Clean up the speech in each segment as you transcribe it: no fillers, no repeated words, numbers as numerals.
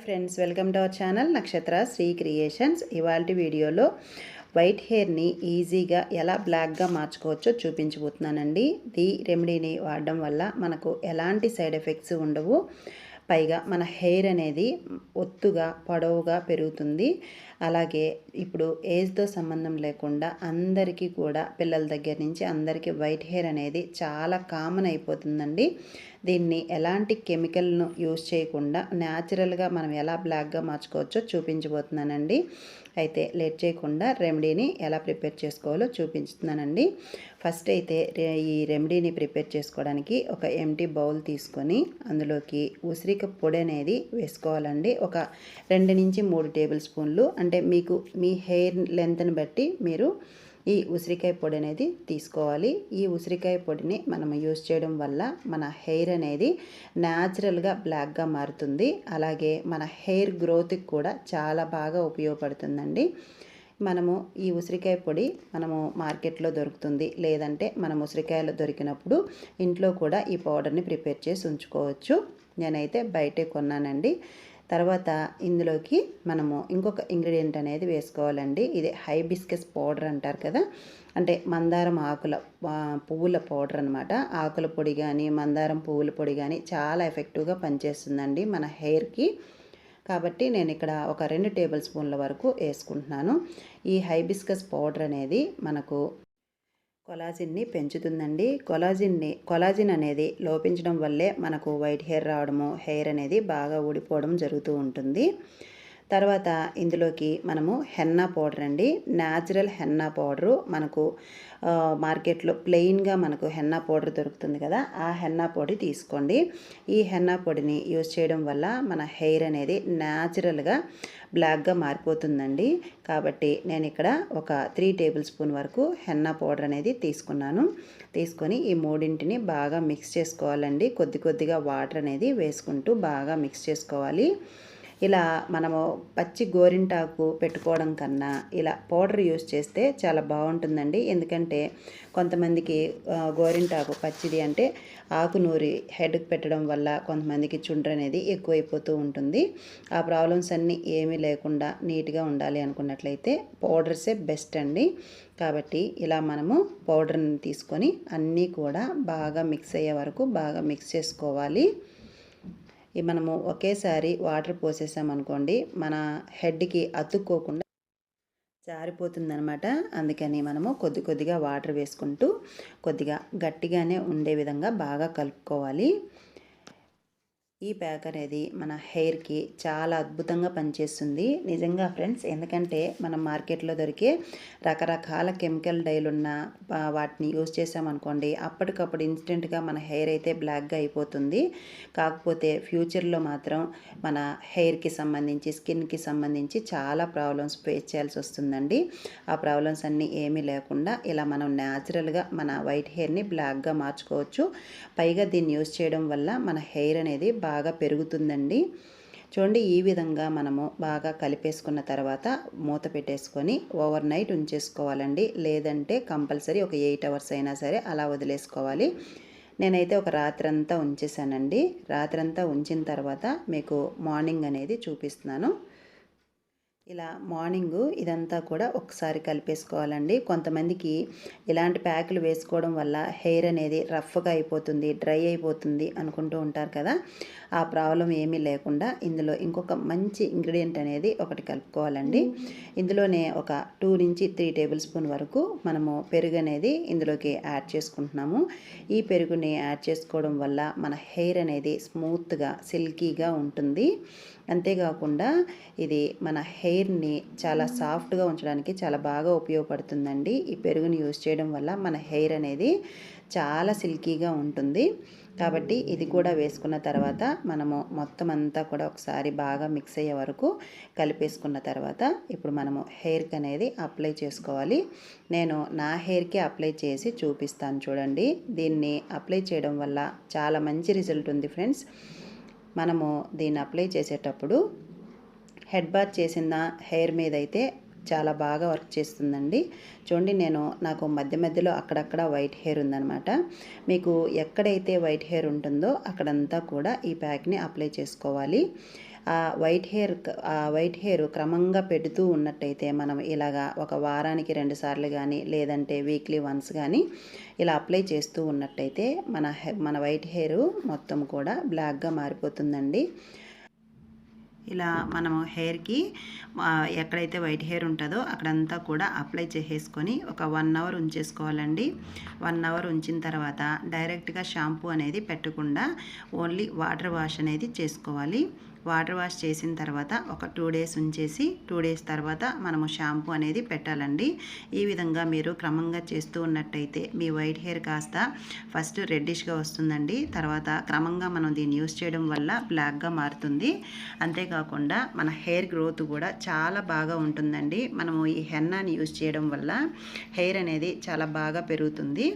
Hi friends, welcome to our channel నక్షత్ర Shri creations. ఇవాల్టి వీడియోలో వైట్ హెయిర్ని ఈజీగా ఎలా బ్లాక్గా మార్చుకోవచ్చో చూపించబోతున్నానండి. ఈ రెమెడీని వాడడం వల్ల మనకు ఎలాంటి సైడ్ ఎఫెక్ట్స్ ఉండవు. పైగా మన హెయిర్ అనేది ఒత్తుగా పొడవుగా పెరుగుతుంది. అలాగే ఇప్పుడు ఏజ్తో సంబంధం లేకుండా అందరికీ కూడా, పిల్లల దగ్గర నుంచి అందరికీ వైట్ హెయిర్ అనేది చాలా కామన్ అయిపోతుందండి. దీన్ని ఎలాంటి కెమికల్ను యూజ్ చేయకుండా న్యాచురల్గా మనం ఎలా బ్లాక్గా మార్చుకోవచ్చో చూపించబోతున్నానండి. అయితే లేట్ చేయకుండా రెమెడీని ఎలా ప్రిపేర్ చేసుకోవాలో చూపించుతున్నానండి. ఫస్ట్ అయితే ఈ రెమెడీని ప్రిపేర్ చేసుకోవడానికి ఒక ఎంటీ బౌల్ తీసుకొని అందులోకి ఉసిరిక పొడి అనేది వేసుకోవాలండి. ఒక 2 నుంచి 3 టేబుల్ స్పూన్లు, అంటే మీకు మీ హెయిర్ లెంత్ని బట్టి మీరు ఈ ఉసిరికాయ పొడి అనేది తీసుకోవాలి. ఈ ఉసిరికాయ పొడిని మనం యూజ్ చేయడం వల్ల మన హెయిర్ అనేది న్యాచురల్గా బ్లాక్గా మారుతుంది. అలాగే మన హెయిర్ గ్రోత్కి కూడా చాలా బాగా ఉపయోగపడుతుందండి. మనము ఈ ఉసిరికాయ పొడి మనము మార్కెట్లో దొరుకుతుంది, లేదంటే మనం ఉసిరికాయలు దొరికినప్పుడు ఇంట్లో కూడా ఈ పౌడర్ని ప్రిపేర్ చేసి ఉంచుకోవచ్చు. నేనైతే బయటే కొన్నానండి. తర్వాత ఇందులోకి మనము ఇంకొక ఇంగ్రీడియంట్ అనేది వేసుకోవాలండి. ఇది హైబిస్కస్ పౌడర్ అంటారు కదా, అంటే మందారం ఆకుల పువ్వుల పౌడర్ అనమాట. ఆకుల పొడి కానీ మందారం పువ్వుల పొడి కానీ చాలా ఎఫెక్టివ్గా పనిచేస్తుందండి మన హెయిర్కి. కాబట్టి నేను ఇక్కడ ఒక 2 టేబుల్ స్పూన్ల వరకు వేసుకుంటున్నాను. ఈ హైబిస్కస్ పౌడర్ అనేది మనకు కొలాజిన్ని పెంచుతుందండి. కొలాజిన్ అనేది లోపించడం వల్లే మనకు వైట్ హెయిర్ రావడము, హెయిర్ అనేది బాగా ఊడిపోవడం జరుగుతూ ఉంటుంది. తర్వాత ఇందులోకి మనము హెన్నా పౌడర్ అండి, న్యాచురల్ హెన్నా పౌడరు. మనకు మార్కెట్లో ప్లెయిన్గా మనకు హెన్నా పౌడర్ దొరుకుతుంది కదా, ఆ హెన్నా పొడి తీసుకోండి. ఈ హెన్నా పొడిని యూజ్ చేయడం వల్ల మన హెయిర్ అనేది న్యాచురల్గా బ్లాక్గా మారిపోతుందండి. కాబట్టి నేను ఇక్కడ ఒక 3 టేబుల్ స్పూన్ వరకు హెన్నా పౌడర్ అనేది తీసుకొని ఈ మూడింటిని బాగా మిక్స్ చేసుకోవాలండి. కొద్దిగా వాటర్ అనేది వేసుకుంటూ బాగా మిక్స్ చేసుకోవాలి. ఇలా మనము పచ్చి గోరింటాకు పెట్టుకోవడం కన్నా ఇలా పౌడర్ యూస్ చేస్తే చాలా బాగుంటుందండి. ఎందుకంటే కొంతమందికి గోరింటాకు పచ్చిది అంటే ఆకు నూరి హెడ్కి పెట్టడం వల్ల కొంతమందికి చుండ్రు అనేది ఎక్కువైపోతూ ఉంటుంది. ఆ ప్రాబ్లమ్స్ అన్నీ ఏమీ లేకుండా నీట్గా ఉండాలి అనుకున్నట్లయితే పౌడర్సే బెస్ట్ అండి. కాబట్టి ఇలా మనము పౌడర్ని తీసుకొని అన్నీ కూడా బాగా మిక్స్ అయ్యే వరకు బాగా మిక్స్ చేసుకోవాలి. మనము ఒకేసారి వాటర్ పోసేసామనుకోండి, మన హెడ్కి అతుక్కోకుండా జారిపోతుందనమాట. అందుకని మనము కొద్దిగా వాటర్ వేసుకుంటూ కొద్దిగా గట్టిగానే ఉండే విధంగా బాగా కలుపుకోవాలి. ఈ ప్యాక్ అనేది మన హెయిర్కి చాలా అద్భుతంగా పనిచేస్తుంది నిజంగా ఫ్రెండ్స్. ఎందుకంటే మనం మార్కెట్లో దొరికే రకరకాల కెమికల్ డైలు ఉన్న వాటిని యూజ్ చేసామనుకోండి, అప్పటికప్పుడు ఇన్స్టెంట్గా మన హెయిర్ అయితే బ్లాక్గా అయిపోతుంది. కాకపోతే ఫ్యూచర్లో మాత్రం మన హెయిర్కి సంబంధించి, స్కిన్కి సంబంధించి చాలా ప్రాబ్లమ్స్ ఫేస్ చేయాల్సి వస్తుందండి. ఆ ప్రాబ్లమ్స్ అన్నీ ఏమీ లేకుండా ఇలా మనం న్యాచురల్గా మన వైట్ హెయిర్ని బ్లాక్గా మార్చుకోవచ్చు. పైగా దీన్ని యూజ్ చేయడం వల్ల మన హెయిర్ అనేది బాగా పెరుగుతుందండి. చూడండి, ఈ విధంగా మనము బాగా కలిపేసుకున్న తర్వాత మూత పెట్టేసుకొని ఓవర్ నైట్ ఉంచేసుకోవాలండి. లేదంటే కంపల్సరీ ఒక 8 అవర్స్ అయినా సరే అలా వదిలేసుకోవాలి. నేనైతే ఒక రాత్రంతా ఉంచేసానండి. రాత్రంతా ఉంచిన తర్వాత మీకు మార్నింగ్ అనేది చూపిస్తున్నాను. ఇలా మార్నింగు ఇదంతా కూడా ఒకసారి కలిపేసుకోవాలండి. కొంతమందికి ఇలాంటి ప్యాకులు వేసుకోవడం వల్ల హెయిర్ అనేది రఫ్గా అయిపోతుంది, డ్రై అయిపోతుంది అనుకుంటూ ఉంటారు కదా. ఆ ప్రాబ్లం ఏమీ లేకుండా ఇందులో ఇంకొక మంచి ఇంగ్రీడియంట్ అనేది ఒకటి కలుపుకోవాలండి. ఇందులోనే ఒక 2 నుంచి 3 టేబుల్ స్పూన్ వరకు మనము పెరుగు అనేది ఇందులోకి యాడ్ చేసుకుంటున్నాము. ఈ పెరుగుని యాడ్ చేసుకోవడం వల్ల మన హెయిర్ అనేది స్మూత్గా, సిల్కీగా ఉంటుంది. అంతేకాకుండా ఇది మన హెయిర్ని చాలా సాఫ్ట్గా ఉంచడానికి చాలా బాగా ఉపయోగపడుతుందండి. ఈ పెరుగుని యూజ్ చేయడం వల్ల మన హెయిర్ అనేది చాలా సిల్కీగా ఉంటుంది. కాబట్టి ఇది కూడా వేసుకున్న తర్వాత మనము మొత్తం అంతా కూడా ఒకసారి బాగా మిక్స్ అయ్యే వరకు కలిపేసుకున్న తర్వాత ఇప్పుడు మనము హెయిర్కి అనేది అప్లై చేసుకోవాలి. నేను నా హెయిర్కి అప్లై చేసి చూపిస్తాను చూడండి. దీన్ని అప్లై చేయడం వల్ల చాలా మంచి రిజల్ట్ ఉంది ఫ్రెండ్స్. మనము దీన్ని అప్లై చేసేటప్పుడు హెడ్ బాత్ చేసిన హెయిర్ మీద అయితే చాలా బాగా వర్క్ చేస్తుందండి. చూడండి, నాకు మధ్యలో అక్కడక్కడ వైట్ హెయిర్ ఉందన్నమాట. మీకు ఎక్కడైతే వైట్ హెయిర్ ఉంటుందో అక్కడంతా కూడా ఈ ప్యాక్ని అప్లై చేసుకోవాలి. వైట్ హెయిర్ క్రమంగా పెడుతూ ఉన్నట్టయితే మనం ఇలాగా ఒక వారానికి 2 సార్లు కానీ లేదంటే వీక్లీ వన్స్ కానీ ఇలా అప్లై చేస్తూ ఉన్నట్టయితే మన వైట్ హెయిర్ మొత్తం కూడా బ్లాక్గా మారిపోతుందండి. ఇలా మనము హెయిర్కి ఎక్కడైతే వైట్ హెయిర్ ఉంటుందో అక్కడంతా కూడా అప్లై చేసేసుకొని ఒక 1 అవర్ ఉంచేసుకోవాలండి. 1 అవర్ ఉంచిన తర్వాత డైరెక్ట్గా షాంపూ అనేది పెట్టకుండా ఓన్లీ వాటర్ వాష్ అనేది చేసుకోవాలి. వాటర్ వాష్ చేసిన తర్వాత ఒక 2 డేస్ ఉంచేసి 2 డేస్ తర్వాత మనము షాంపూ అనేది పెట్టాలండి. ఈ విధంగా మీరు క్రమంగా చేస్తూ ఉన్నట్టయితే మీ వైట్ హెయిర్ కాస్త ఫస్ట్ రెడ్డిష్గా వస్తుందండి. తర్వాత క్రమంగా మనం దీన్ని యూస్ చేయడం వల్ల బ్లాక్గా మారుతుంది. అంతేకాకుండా మన హెయిర్ గ్రోత్ కూడా చాలా బాగా ఉంటుందండి. మనము ఈ హెన్నాని యూస్ చేయడం వల్ల హెయిర్ అనేది చాలా బాగా పెరుగుతుంది.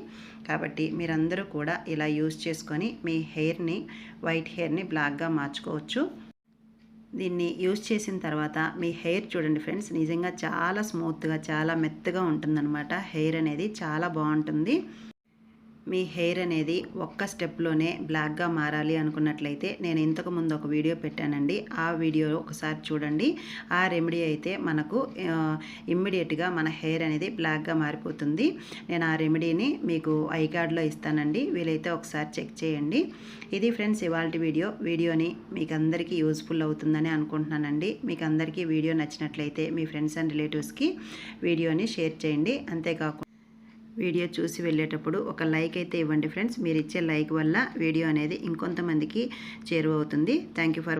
కాబట్టి మీరందరూ కూడా ఇలా యూస్ చేసుకొని మీ హెయిర్ని వైట్ హెయిర్ని బ్లాక్గా మార్చుకోవచ్చు. దీన్ని యూజ్ చేసిన తర్వాత మీ హెయిర్ చూడండి ఫ్రెండ్స్, నిజంగా చాలా స్మూత్గా చాలా మెత్తగా ఉంటుందన్నమాట. హెయిర్ అనేది చాలా బాగుంటుంది. మీ హెయిర్ అనేది ఒక్క స్టెప్లోనే బ్లాక్గా మారాలి అనుకున్నట్లయితే నేను ఇంతకుముందు ఒక వీడియో పెట్టానండి. ఆ వీడియో ఒకసారి చూడండి. ఆ రెమెడీ అయితే మనకు ఇమ్మీడియట్గా మన హెయిర్ అనేది బ్లాక్గా మారిపోతుంది. నేను ఆ రెమెడీని మీకు ఐకార్డ్లో ఇస్తానండి, వీలైతే ఒకసారి చెక్ చేయండి. ఇది ఫ్రెండ్స్ ఇవాల్టి వీడియోని మీకు అందరికీ యూస్ఫుల్ అవుతుందని అనుకుంటున్నానండి. మీకు అందరికీ వీడియో నచ్చినట్లయితే మీ ఫ్రెండ్స్ అండ్ రిలేటివ్స్కి వీడియోని షేర్ చేయండి. అంతేకాకుండా వీడియో చూసి వెళ్ళేటప్పుడు ఒక లైక్ అయితే ఇవ్వండి ఫ్రెండ్స్. మీరు ఇచ్చే లైక్ వల్ల వీడియో అనేది ఇంకొంతమందికి చేరువవుతుంది. Thank you for